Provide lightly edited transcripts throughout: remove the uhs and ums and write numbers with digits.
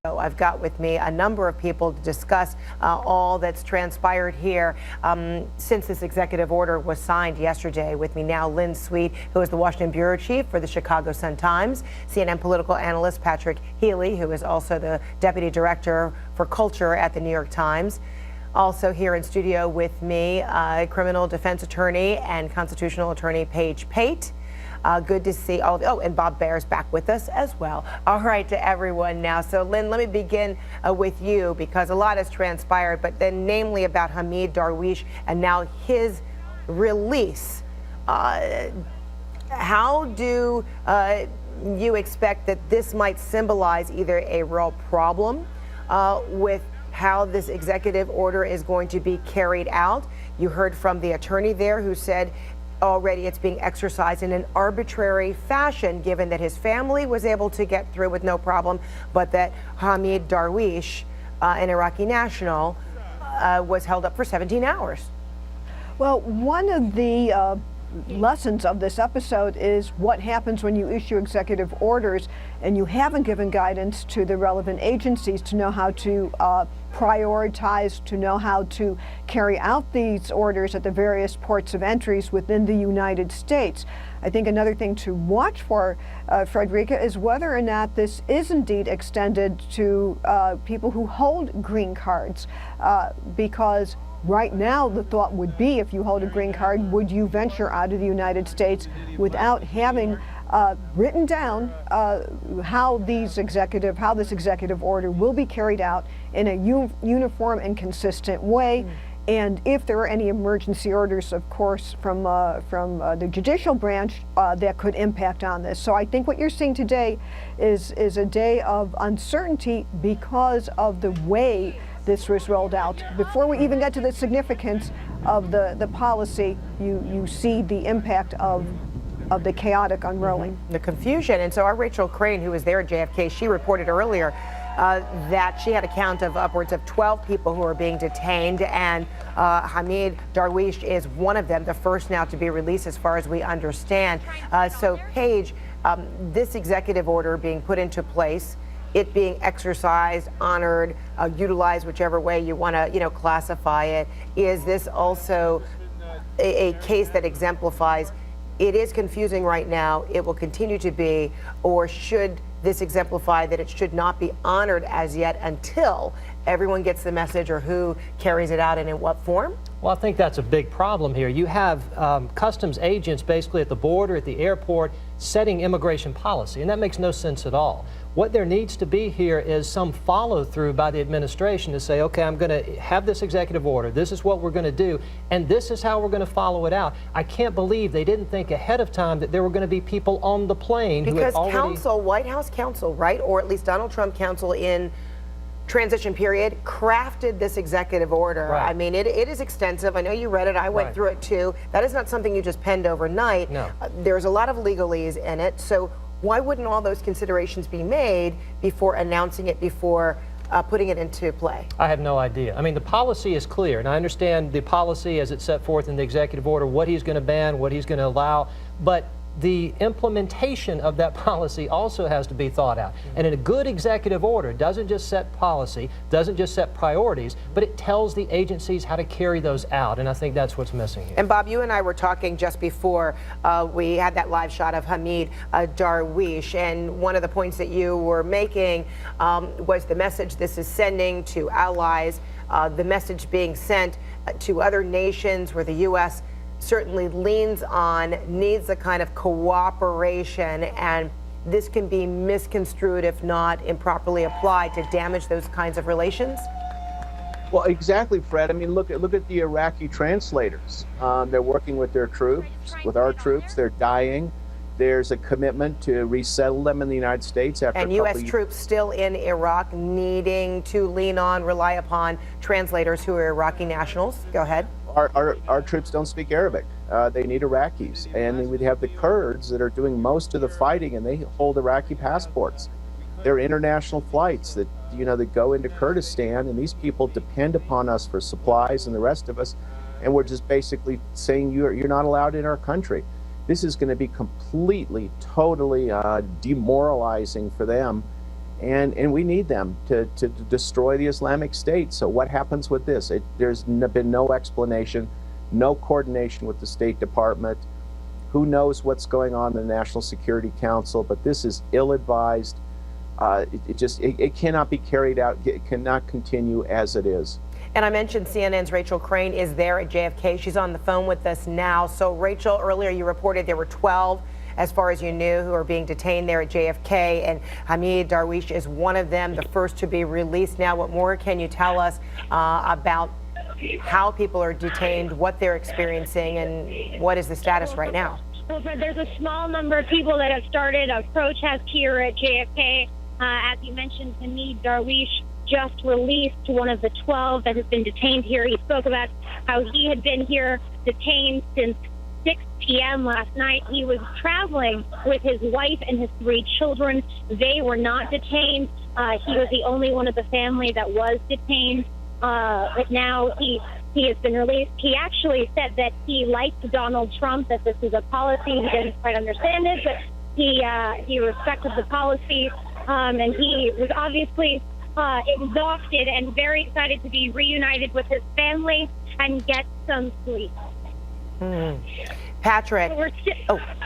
I've got with me a number of people to discuss all that's transpired here since this executive order was signed yesterday. With me now, Lynn Sweet, who is the Washington bureau chief for the Chicago Sun-Times, CNN political analyst Patrick Healy, who is also the deputy director for culture at the New York Times. Also here in studio with me, criminal defense attorney and constitutional attorney Pate. Good to see all of you. Oh, and Bob Baer's back with us as well. All right, to everyone now. So, Lynn, let me begin with you, because a lot has transpired, but then namely about Hamid Darwish and now his release. How do you expect that this might symbolize either a real problem with how this executive order is going to be carried out? You heard from the attorney there who said already it's being exercised in an arbitrary fashion, given that his family was able to get through with no problem, but that Hamid Darwish, an Iraqi national, was held up for 17 hours. Well, one of the lessons of this episode is what happens when you issue executive orders and you haven't given guidance to the relevant agencies to know how to prioritize, to know how to carry out these orders at the various ports of entries within the United States. I think another thing to watch for, Frederica, is whether or not this is indeed extended to people who hold green cards, because right now, the thought would be, if you hold a green card, would you venture out of the United States without having written down how this executive order will be carried out in a uniform and consistent way? And if there are any emergency orders, of course, from the judicial branch that could impact on this. So I think what you're seeing today is a day of uncertainty because of the way this was rolled out. Before we even get to the significance of the policy, you see the impact of the chaotic unrolling. The confusion. And so our Rachel Crane, who was there at JFK, she reported earlier that she had a count of upwards of 12 people who are being detained, and Hamid Darwish is one of them, the first now to be released as far as we understand. So Paige, this executive order being put into place, it being exercised, honored, utilized, whichever way you want to, classify it, is this also a case that exemplifies it is confusing right now, it will continue to be, or should this exemplify that it should not be honored as yet until everyone gets the message, or who carries it out and in what form? Well, I think that's a big problem here. You have customs agents basically at the border, at the airport, setting immigration policy, and that makes no sense at all. What there needs to be here is some follow-through by the administration to say, okay, I'm going to have this executive order, this is what we're going to do, and this is how we're going to follow it out. I can't believe they didn't think ahead of time that there were going to be people on the plane who had already... Because counsel, White House counsel, right, or at least Donald Trump counsel in transition period, crafted this executive order. Right. I mean, it is extensive. I know you read it. I went through it too. That is not something you just penned overnight. No. There's a lot of legalese in it. So why wouldn't all those considerations be made before announcing it, before putting it into play? I have no idea. I mean, the policy is clear, and I understand the policy as it's set forth in the executive order, what he's going to ban, what he's going to allow, but the implementation of that policy also has to be thought out. And in a good executive order doesn't just set policy, doesn't just set priorities, but it tells the agencies how to carry those out. And I think that's what's missing here. And Bob, you and I were talking just before we had that live shot of Hamid Darwish. And one of the points that you were making was the message this is sending to allies, the message being sent to other nations where the U.S. certainly leans on, needs a kind of cooperation, and this can be misconstrued, if not improperly applied, to damage those kinds of relations? Well, exactly, Fred. I mean, look at the Iraqi translators. They're working with their troops, with our troops. They're dying. There's a commitment to resettle them in the United States after and U.S. troops still in Iraq needing to lean on, rely upon translators who are Iraqi nationals. Go ahead. Our troops don't speak Arabic. They need Iraqis. And then we have the Kurds that are doing most of the fighting, and they hold Iraqi passports. There are international flights that, that go into Kurdistan, and these people depend upon us for supplies and the rest of us, and we're just basically saying you're not allowed in our country. This is going to be completely, totally demoralizing for them. and we need them to destroy the Islamic State. So what happens with this? There's been no explanation, no coordination with the State Department. Who knows what's going on in the National Security Council, but this is ill-advised. It cannot be carried out. It cannot continue as it is. And I mentioned CNN's Rachel Crane is there at JFK. She's on the phone with us now. So Rachel, earlier you reported there were 12, as far as you knew, who are being detained there at JFK, and Hamid Darwish is one of them, the first to be released now. What more can you tell us about how people are detained, what they're experiencing, and what is the status right now? Well, Fred, there's a small number of people that have started a protest here at JFK. As you mentioned, Hamid Darwish just released one of the 12 that has been detained here. He spoke about how he had been here detained since 6 p.m. last night. He was traveling with his wife and his 3 children. They were not detained. He was the only one of the family that was detained. But now he has been released. He actually said that he liked Donald Trump, that this is a policy. He didn't quite understand it, but he respected the policy. And he was obviously exhausted and very excited to be reunited with his family and get some sleep. Patrick,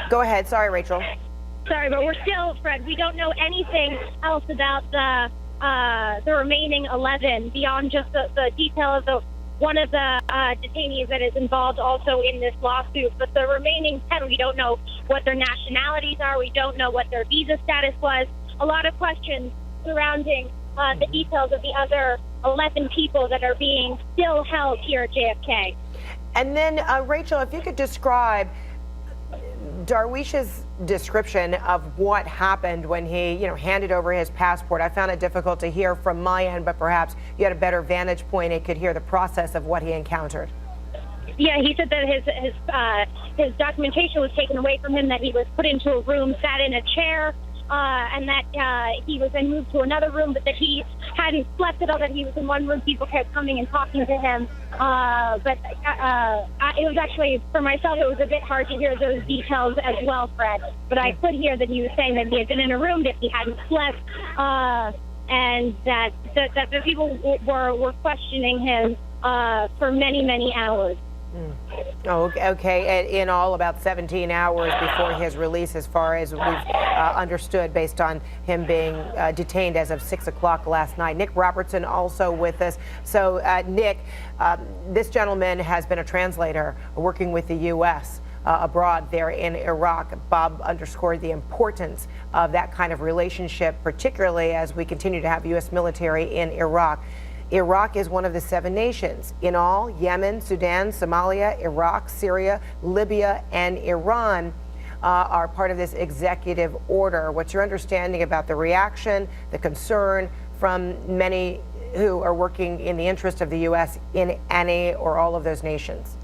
go ahead. Sorry, Rachel. Sorry, but we're still, Fred, we don't know anything else about the remaining 11 beyond just the detail of one of the detainees that is involved also in this lawsuit. But the remaining 10, we don't know what their nationalities are. We don't know what their visa status was. A lot of questions surrounding the details of the other 11 people that are being still held here at JFK. And then, Rachel, if you could describe Darwish's description of what happened when he, handed over his passport. I found it difficult to hear from my end, but perhaps you had a better vantage point and could hear the process of what he encountered. Yeah, he said that his documentation was taken away from him, that he was put into a room, sat in a chair, and that he was then moved to another room, but that he hadn't slept at all, that he was in one room. People kept coming and talking to him. But it was actually, for myself, it was a bit hard to hear those details as well, Fred. But I could hear that he was saying that he had been in a room, that he hadn't slept, and that the people were questioning him for many, many hours. Oh, okay. In all, about 17 hours before his release, as far as we've understood, based on him being detained as of 6 o'clock last night. Nick Robertson also with us. So, Nick, this gentleman has been a translator working with the U.S. Abroad there in Iraq. Bob underscored the importance of that kind of relationship, particularly as we continue to have U.S. military in Iraq. Iraq is one of the 7 nations. In all, Yemen, Sudan, Somalia, Iraq, Syria, Libya, and Iran are part of this executive order. What's your understanding about the reaction, the concern from many who are working in the interest of the U.S. in any or all of those nations?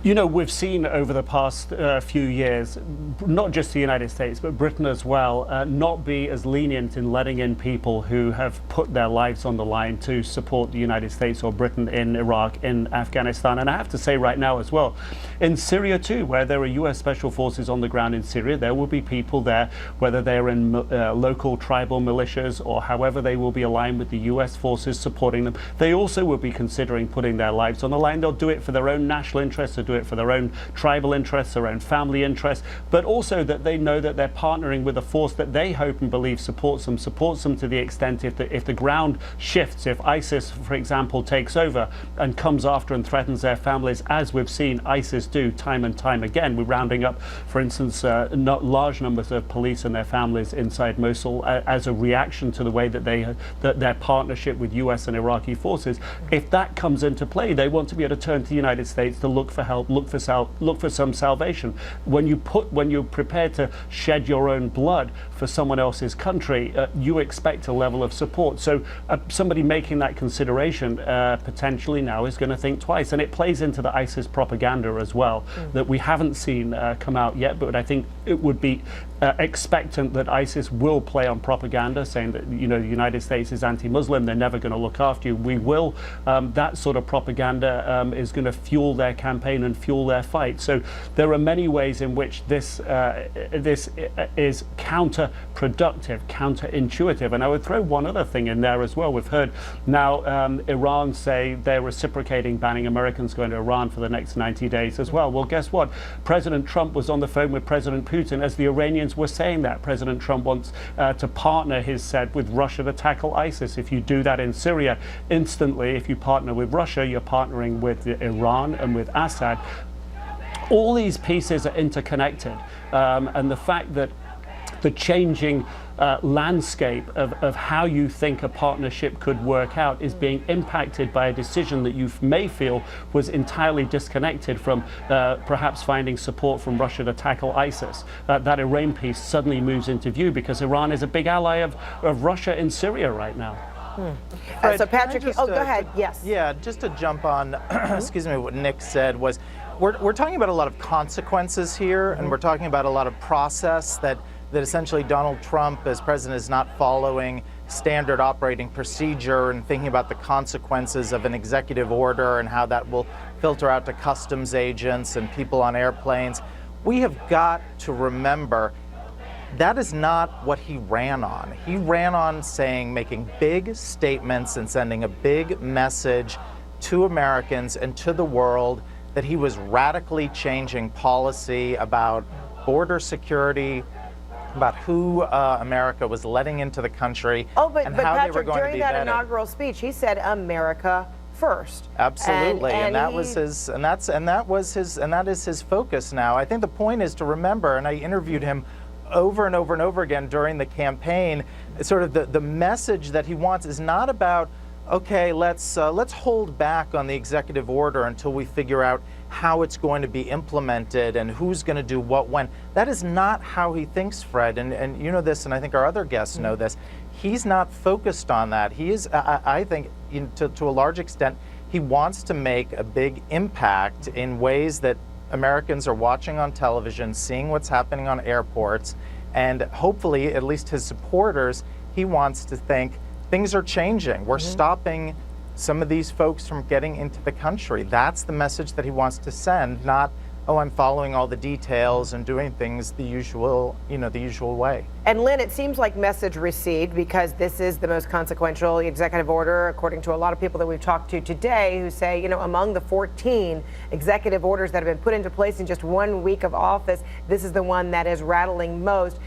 We've seen over the past few years, not just the United States, but Britain as well, not be as lenient in letting in people who have put their lives on the line to support the United States or Britain in Iraq, in Afghanistan. And I have to say right now as well, in Syria too, where there are U.S. special forces on the ground in Syria, there will be people there, whether they're in local tribal militias or however they will be aligned with the U.S. forces supporting them. They also will be considering putting their lives on the line. They'll do it for their own national interests, they'll do it for their own tribal interests, their own family interests, but also that they know that they're partnering with a force that they hope and believe supports them to the extent if the ground shifts, if ISIS, for example, takes over and comes after and threatens their families, as we've seen ISIS do time and time again. We're rounding up, for instance, not large numbers of police and their families inside Mosul as a reaction to the way that their partnership with US and Iraqi forces. If that comes into play, they want to be able to turn to the United States to look for help, look for some salvation. When you're prepared to shed your own blood for someone else's country, you expect a level of support. So somebody making that consideration potentially now is going to think twice, and it plays into the ISIS propaganda as well that we haven't seen come out yet. But I think it would be expectant that ISIS will play on propaganda, saying that the United States is anti-Muslim, they're never going to look after you. We will. That sort of propaganda is going to fuel their campaign and fuel their fight. So there are many ways in which this is counter counterproductive, counterintuitive. And I would throw one other thing in there as well. We've heard now Iran say they're reciprocating banning Americans going to Iran for the next 90 days as well. Well, guess what? President Trump was on the phone with President Putin as the Iranians were saying that. President Trump wants to partner, he said, with Russia to tackle ISIS. If you do that in Syria, instantly, if you partner with Russia, you're partnering with Iran and with Assad. All these pieces are interconnected, and the fact that the changing landscape of how you think a partnership could work out is being impacted by a decision that you may feel was entirely disconnected from perhaps finding support from Russia to tackle ISIS. That Iran piece suddenly moves into view because Iran is a big ally of Russia in Syria right now. So Patrick, go ahead. Yes. Yeah, just to jump on, excuse me, what Nick said was, we're talking about a lot of consequences here, and we're talking about a lot of process that essentially Donald Trump, as president, is not following standard operating procedure and thinking about the consequences of an executive order and how that will filter out to customs agents and people on airplanes. We have got to remember that is not what he ran on. He ran on making big statements and sending a big message to Americans and to the world that he was radically changing policy about border security, about who America was letting into the country, and how Patrick, they were going to be during that vetted. inaugural speech, he said America first. Absolutely, and that is his focus now. I think the point is to remember, and I interviewed him over and over and over again during the campaign, sort of the message that he wants is not about, okay, let's hold back on the executive order until we figure out how it's going to be implemented and who's going to do what when. That is not how he thinks, Fred, and you know this, and I think our other guests know this. He's not focused on that. He is, I think, to a large extent, he wants to make a big impact in ways that Americans are watching on television, seeing what's happening on airports, and hopefully, at least his supporters, he wants to think things are changing. We're stopping some of these folks from getting into the country. That's the message that he wants to send, not, oh, I'm following all the details and doing things the usual way. And Lynn, it seems like message received, because this is the most consequential executive order, according to a lot of people that we've talked to today, who say, among the 14 executive orders that have been put into place in just 1 week of office, this is the one that is rattling most.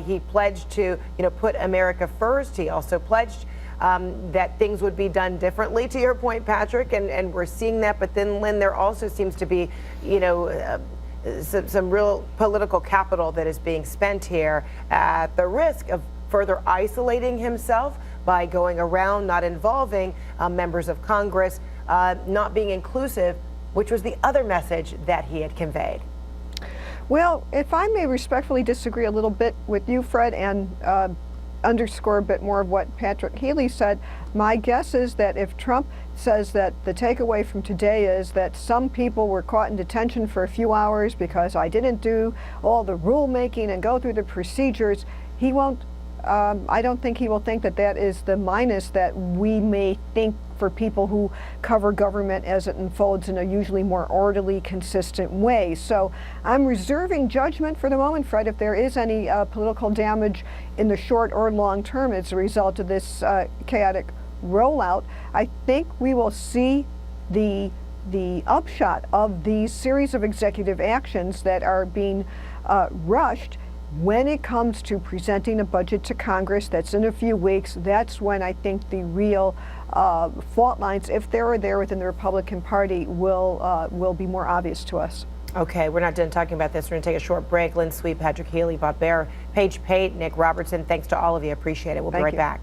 He pledged to, put America first. He also pledged that things would be done differently, to your point, Patrick, and we're seeing that. But then, Lynn, there also seems to be, some real political capital that is being spent here at the risk of further isolating himself by going around not involving members of Congress, not being inclusive, which was the other message that he had conveyed. Well, if I may respectfully disagree a little bit with you, Fred, and underscore a bit more of what Patrick Healy said, my guess is that if Trump says that the takeaway from today is that some people were caught in detention for a few hours because I didn't do all the rulemaking and go through the procedures, he won't, I don't think he will think that that is the minus that we may think for people who cover government as it unfolds in a usually more orderly, consistent way. So I'm reserving judgment for the moment, Fred, if there is any political damage in the short or long term as a result of this chaotic rollout. I think we will see the upshot of these series of executive actions that are being rushed when it comes to presenting a budget to Congress. That's in a few weeks. That's when I think the real fault lines, if they are there within the Republican Party, will be more obvious to us. Okay, we're not done talking about this. We're going to take a short break. Lynn Sweet, Patrick Healy, Bob Baer, Paige Pate, Nick Robertson, thanks to all of you. Appreciate it. We'll be right back.